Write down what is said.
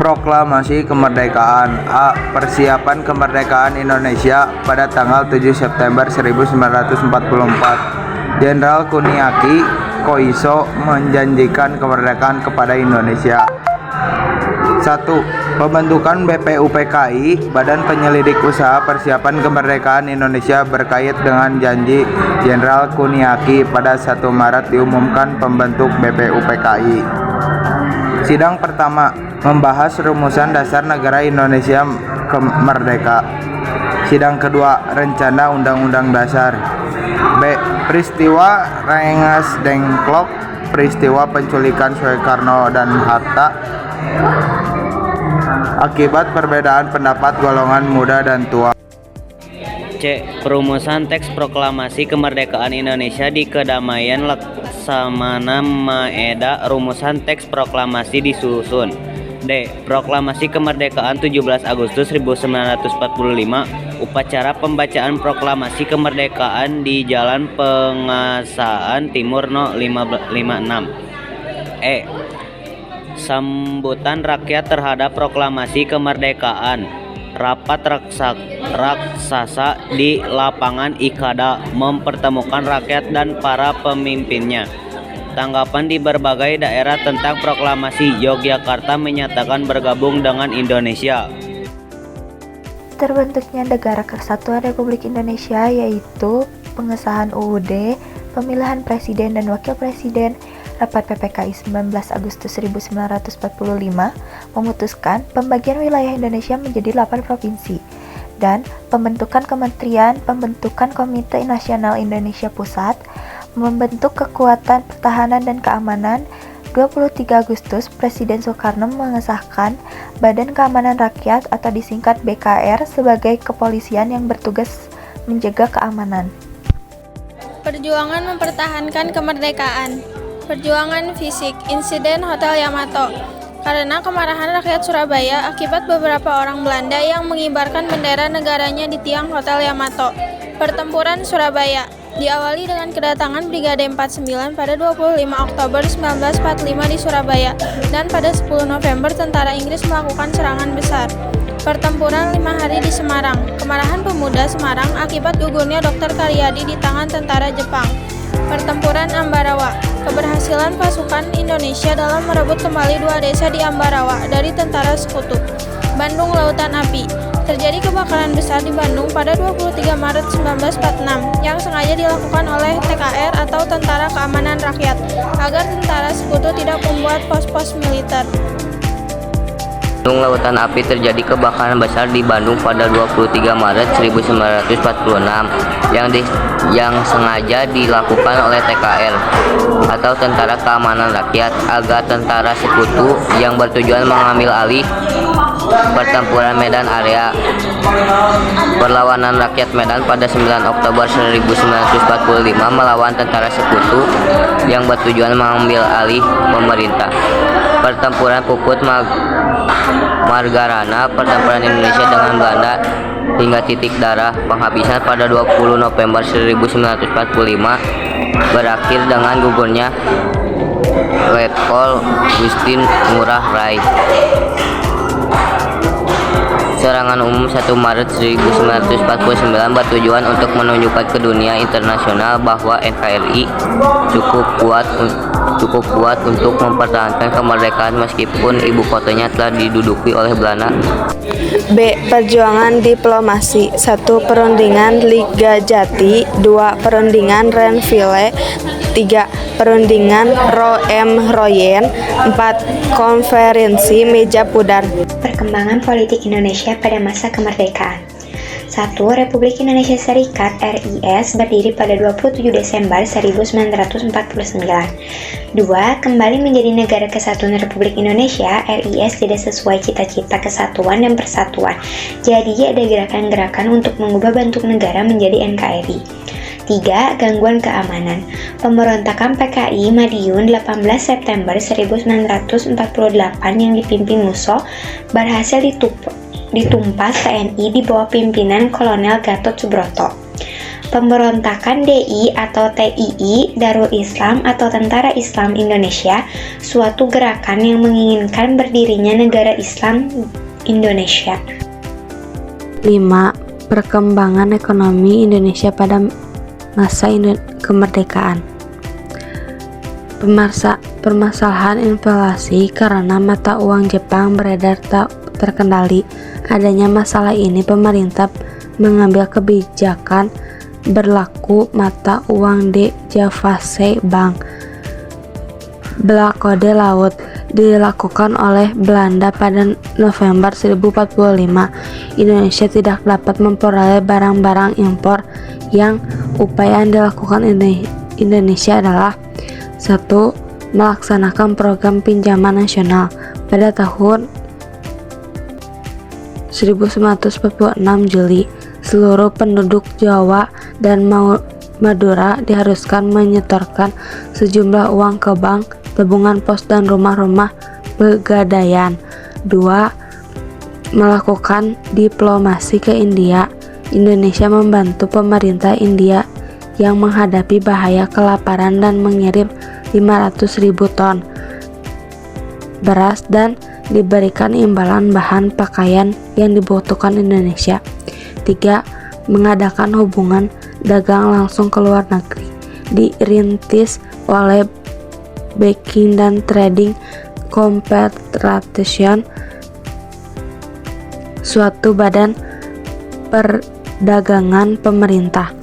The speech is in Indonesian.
Proklamasi Kemerdekaan. A. Persiapan kemerdekaan Indonesia pada tanggal 7 September 1944. Jenderal Kuniaki Koiso menjanjikan kemerdekaan kepada Indonesia. 1. Pembentukan BPUPKI, Badan Penyelidik Usaha Persiapan Kemerdekaan Indonesia, berkait dengan janji Jenderal Kuniaki pada 1 Maret diumumkan pembentuk BPUPKI. Sidang pertama membahas rumusan dasar negara Indonesia merdeka. Sidang kedua rencana undang-undang dasar. B. Peristiwa Rengas Dengklok, peristiwa penculikan Soekarno dan Hatta akibat perbedaan pendapat golongan muda dan tua. C. Perumusan teks proklamasi kemerdekaan Indonesia di Kedamaian Laksamana Maeda. Rumusan teks proklamasi disusun. D. Proklamasi kemerdekaan 17 Agustus 1945. Upacara pembacaan proklamasi kemerdekaan di Jalan Pengasaan Timur No. 56. E. Sambutan rakyat terhadap proklamasi kemerdekaan. Rapat raksasa di lapangan Ikada mempertemukan rakyat dan para pemimpinnya. Tanggapan di berbagai daerah tentang proklamasi. Yogyakarta menyatakan bergabung dengan Indonesia. Terbentuknya Negara Kesatuan Republik Indonesia, yaitu pengesahan UUD, pemilihan presiden dan wakil presiden. Rapat PPKI 19 Agustus 1945 memutuskan pembagian wilayah Indonesia menjadi 8 provinsi dan pembentukan kementerian, pembentukan Komite Nasional Indonesia Pusat, membentuk Kekuatan Pertahanan dan Keamanan. 23 Agustus, Presiden Soekarno mengesahkan Badan Keamanan Rakyat atau disingkat BKR sebagai kepolisian yang bertugas menjaga keamanan. Perjuangan mempertahankan kemerdekaan. Perjuangan fisik, insiden Hotel Yamato. Karena kemarahan rakyat Surabaya akibat beberapa orang Belanda yang mengibarkan bendera negaranya di tiang Hotel Yamato. Pertempuran Surabaya diawali dengan kedatangan Brigade 49 pada 25 Oktober 1945 di Surabaya, dan pada 10 November tentara Inggris melakukan serangan besar. Pertempuran 5 hari di Semarang. Kemarahan pemuda Semarang akibat gugurnya Dr. Karyadi di tangan tentara Jepang. Pertempuran Ambarawa. Keberhasilan pasukan Indonesia dalam merebut kembali 2 desa di Ambarawa dari tentara sekutu. Bandung Lautan Api. Terjadi kebakaran besar di Bandung pada 23 Maret 1946 yang sengaja dilakukan oleh TKR atau Tentara Keamanan Rakyat agar tentara sekutu tidak membuat pos-pos militer. Gunung Lautan Api. Terjadi kebakaran besar di Bandung pada 23 Maret 1946 yang sengaja dilakukan oleh TKR atau Tentara Keamanan Rakyat agar tentara sekutu yang bertujuan mengambil alih pertempuran Medan Area. Perlawanan rakyat Medan pada 9 Oktober 1945 melawan tentara sekutu yang bertujuan mengambil alih pemerintah. Pertempuran Puput Margarana. Pertempuran Indonesia dengan Belanda hingga titik darah penghabisan pada 20 November 1945 berakhir dengan gugurnya Letkol Gusti Ngurah Rai. Serangan umum 1 Maret 1949 bertujuan untuk menunjukkan ke dunia internasional bahwa NKRI cukup kuat untuk mempertahankan kemerdekaan meskipun ibu kotanya telah diduduki oleh Belanda. B. Perjuangan diplomasi. 1. Perundingan Liga Jati. 2. Perundingan Renville. 3. Perundingan Royen. 4. Konferensi Meja Pudar. Perkembangan politik Indonesia pada masa kemerdekaan. 1. Republik Indonesia Serikat (RIS) berdiri pada 27 Desember 1949. 2. Kembali menjadi Negara Kesatuan Republik Indonesia, RIS tidak sesuai cita-cita kesatuan dan persatuan. Jadi ada gerakan-gerakan untuk mengubah bentuk negara menjadi NKRI. 3. Gangguan keamanan. Pemberontakan PKI Madiun 18 September 1948 yang dipimpin Musso berhasil ditumpas TNI di bawah pimpinan Kolonel Gatot Subroto. Pemberontakan DI atau TII, Darul Islam atau Tentara Islam Indonesia, suatu gerakan yang menginginkan berdirinya negara Islam Indonesia. 5. Perkembangan ekonomi Indonesia pada masa kemerdekaan. Permasalahan inflasi karena mata uang Jepang beredar tak terkendali. Adanya masalah ini, pemerintah mengambil kebijakan berlaku mata uang de-Javase Bank Belakode Laut dilakukan oleh Belanda pada November 1045. Indonesia tidak dapat memperoleh barang-barang impor. Yang upaya yang dilakukan Indonesia adalah 1. Melaksanakan program pinjaman nasional. Pada tahun 1946 Juli, seluruh penduduk Jawa dan Madura diharuskan menyetorkan sejumlah uang ke bank, tabungan pos, dan rumah-rumah pegadaian. 2. Melakukan diplomasi ke India. Indonesia membantu pemerintah India yang menghadapi bahaya kelaparan dan mengirim 500.000 ton beras dan diberikan imbalan bahan pakaian yang dibutuhkan Indonesia. 3. Mengadakan hubungan dagang langsung ke luar negeri. Dirintis oleh Banking dan Trading Confederation, suatu badan perdagangan pemerintah.